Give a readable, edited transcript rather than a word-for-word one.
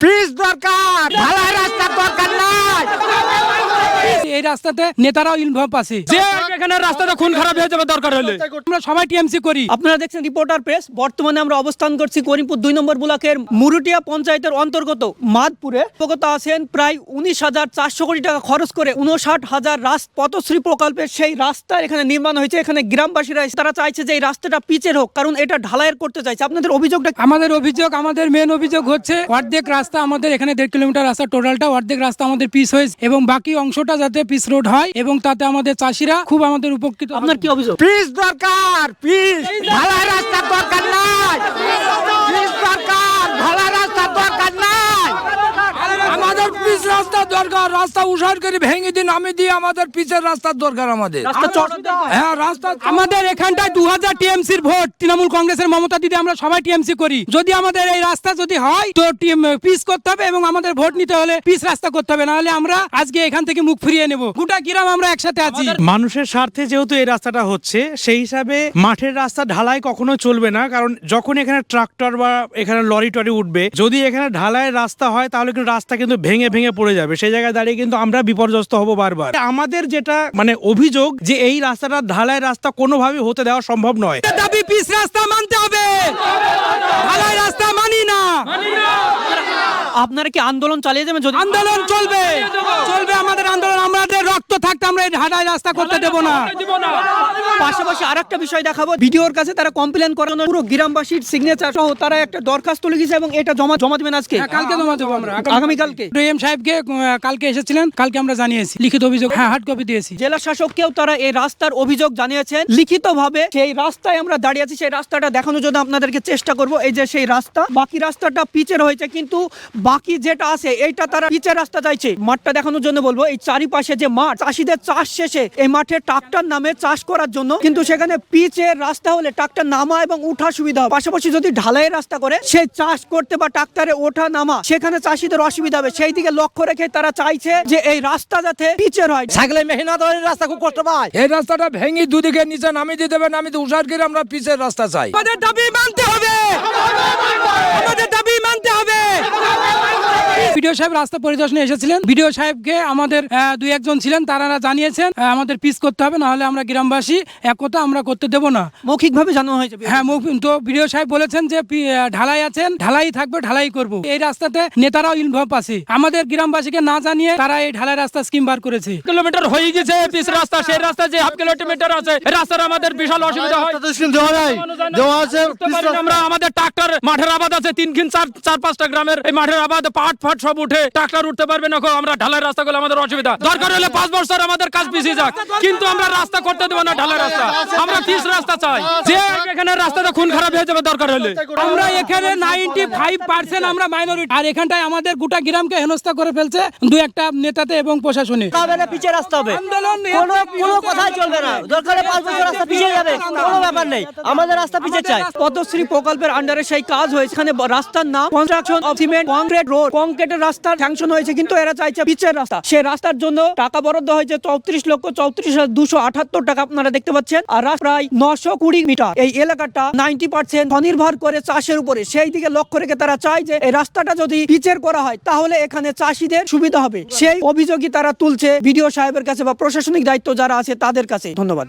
Pitch দরকার, ঢালাই রাস্তা দরকার নাই। এই রাস্তাতে নেতারাও ইনভলভ আছে, যে এখানে রাস্তাটা খুন খারাপ হয়ে যাবে দরকার হলে। আমরা সবাই টিএমসি করি। আপনারা দেখছেন রিপোর্টার প্রেস। বর্তমানে আমরা অবস্থান করছি করিমপুর 2 নম্বর ব্লকের মুরুটিয়া পঞ্চায়েতের অন্তর্গত মাদপুরে। অবগত আছেন প্রায় 19,400 কোটি টাকা খরচ করে 59,000 পথশ্রী প্রকল্পের সেই রাস্তা এখানে নির্মাণ হয়েছে। এখানে গ্রামবাসীরা তারা চাইছে যে এই রাস্তাটা পিচের হোক, কারণ এটা ঢালাইয়ের করতে চাইছে। আপনাদের অভিযোগটা কি? আমাদের মেন অভিযোগ হচ্ছে অর্ধেক রাস্তা আমাদের এখানে 1.5 কিলোমিটার রাস্তা টোটালটা, অর্ধেক রাস্তা আমাদের পিচ হয়েছে এবং বাকি অংশটা যাতে পিচ রোড হয় এবং তাতে আমাদের চাষিরা খুব আমাদের উপকৃত। আপনার কি অভিযোগ? পিচ দরকার, পিচ, ঢালাই রাস্তা দরকার নাই। পিচ দরকার, ঢালাই রাস্তা দরকার নাই। আমাদের পিচ রাস্তা দরকার, রাস্তা উসার করে ভেঙে দিন আমি দিয়ে আমাদের পিচের রাস্তার দরকার আমাদের। রাস্তা হ্যাঁ রাস্তা আমাদের এখানটায় 2000 টিএমসির ভোট, তৃণমূল কংগ্রেসের মমতা দিদি আমরা সবাই টিএমসি করি। যদি আমাদের এই রাস্তা যদি হয় তো পিচ করতে হবে এবং আমাদের ভোট নিতে হলে পিচ রাস্তা করতে হবে, নাহলে আমরা আজকে এখান থেকে মুখ ফিরিয়ে নেব। গোটা গ্রাম আমরা একসাথে আছি। মানুষের স্বার্থে যেহেতু এই রাস্তাটা হচ্ছে, সেই হিসাবে মাঠের রাস্তা ঢালাই কখনো চলবে না। কারণ যখন এখানে ট্রাক্টর বা এখানে লরি টরি উঠবে, যদি এখানে ঢালাইয়ের রাস্তা হয় তাহলে কিন্তু রাস্তা কিন্তু ভেঙে ভেঙে পড়ে যাবে। সেই জায়গায় দাঁড়িয়ে কিন্তু আমরা বিপর্যস্ত হব বারবার। আমাদের যেটা মানে অভিযোগ যে এই রাস্তাটা ঢালাই রাস্তা কোনোভাবেই হতে দেওয়া সম্ভব নয়। দাবি পিচ রাস্তা মানতে হবে, ঢালাই রাস্তা মানি না। আপনারা কি আন্দোলন চালিয়ে যাবেন? যদি আন্দোলন চলবে আমাদের আন্দোলন, আমাদের রক্ত থাকতে আমরা এই ঢালাই রাস্তা করতে দেব না। পাশাপাশি আরেকটা বিষয় দেখাবো, ভিডিওর কাছে তারা কমপ্লেন করানো পুরো গ্রামবাসীর সিগনেচার সহ তারা একটা দরখাস্ত লিখেছে এবং এটা জমা দেবেন আজকে। কালকে জমা দেবো আমরা, আগামীকালকে। ডিএম সাহেবকে কালকে এসেছিলেন, কালকে আমরা জানিয়েছি লিখিত অভিযোগ, হ্যাঁ হার্ড কপি দিয়েছি। জেলা শাসককেও তারা এই রাস্তার অভিযোগ জানিয়েছেন লিখিতভাবে। সেই রাস্তায় আমরা দাঁড়িয়ে আছি, সেই রাস্তাটা দেখানোর জন্য আপনাদেরকে চেষ্টা করব। এই যে সেই রাস্তা, বাকি রাস্তাটা পিচের হয়েছে, কিন্তু বাকি যেটা আছে এইটা তারা পিচের রাস্তা চাইছে। মাঠটা দেখানোর জন্য বলবো, এই চারিপাশে যে মাঠ, চাষিদের চাষ শেষে এই মাঠে ট্রাক্টর নামে চাষ করার জন্য, কিন্তু সেখানে পিচের রাস্তা হলে ট্রাক্টর নামা এবং উঠা সুবিধা হবে। পাশাপাশি যদি ঢালাইয়ের রাস্তা করে সেই চাষ করতে বা ট্রাক্টরে ওঠা নামা, সেখানে চাষিদের অসুবিধা হবে। সেই দিকে লক্ষ্য রেখে তারা চাইছে যে এই রাস্তা যাতে পিচের হয়। ছাগলে মেহনত হলে রাস্তা খুব কষ্ট পায়। এই রাস্তাটা ভেঙে দুদিকে নিচে নামিয়ে দিয়ে দেবেন, আমি তো উসার করে আমরা পিচের রাস্তা চাই। আমাদের দাবি মানতে হবে, আমাদের দাবি মানতে হবে। বিডিও সাহেব রাস্তা পরিদর্শনে এসেছিলেন, বিডিও সাহেবকে আমাদের 2-1 জন ছিলেন, তারা জানিয়েছেন আমাদের পিচ করতে হবে, না হলে আমরা গ্রামবাসী একতা আমরা করতে দেব না। মৌখিকভাবে জানানো হয়েছে। হ্যাঁ, তো বিডিও সাহেব বলেছেন যে ঢালাই আছেন, ঢালাই থাকবে, ঢালাই করব। এই রাস্তাতে নেতারাও ইনভলভ আছে, আমাদের গ্রামবাসীকে না জানিয়ে তারা এই ঢালাই রাস্তা স্কিম বার করেছে। কিলোমিটার হয়ে গেছে পিচ রাস্তা, সেই রাস্তা যে হাফ কিলোমিটার আছে, এই রাস্তার আমাদের বিশাল অসুবিধা হয়। আমরা আমাদের ট্রাক্টর, মাঠের আবাদ আছে 3-4-5টা গ্রামের, এই মাঠের আবাদ পাট ফাট সব উঠে ট্রাক্টর উঠতে পারবে না। আমরা ঢালাই রাস্তা করলে আমাদের অসুবিধা। দরকার হলে 5 বছর আমাদের কাজ পিছিয়ে যাক, কিন্তু আমরা রাস্তা করতে দেবো না ঢালাই রাস্তা। আমরা পিচ রাস্তা চাই, যে এখানে রাস্তাটা খুন খারাপ হয়ে যাবে দরকার হলে। আমরা এখানে 95% আমরা মাইনরিটি, আর এখানটায় আমাদের গোটা গ্রামকে হেনস্থা করে ফেলছে 2-1টা নেতাতে এবং প্রশাসনে। পিচের রাস্তা হবে, আন্দোলন কোনো কথাই চলবে না। দরকারে 5 বছর রাস্তা পিছিয়ে যাবে, কোনো ব্যাপার নেই। আমাদের রাস্তা পিছিয়ে চাই। পথশ্রী প্রকল্পের আন্ডারে সেই কাজ হয়েছে, এখানে রাস্তার নাম construction of cement concrete road, কংক্রিটের রাস্তা স্যাংশন হয়েছে, কিন্তু এরা চাইছে পিচের রাস্তা। সেই রাস্তার জন্য টাকা বরাদ্দ হয়েছে 34,34,278 টাকা, আপনারা দেখতে পাচ্ছেন। আর প্রায় 920 মিটার। এই এলাকাটা 90% স্বনির্ভর করে চাষের উপরে। সেই দিকে লক্ষ্য রেখে তারা চায় যে এই রাস্তাটা যদি পিচের করা হয় তাহলে এখানে চাষিদের সুবিধা হবে। সেই অভিযোগই তারা তুলছে বিডিও সাহেবের কাছে বা প্রশাসনিক দায়িত্ব যারা আছে তাদের কাছে। ধন্যবাদ।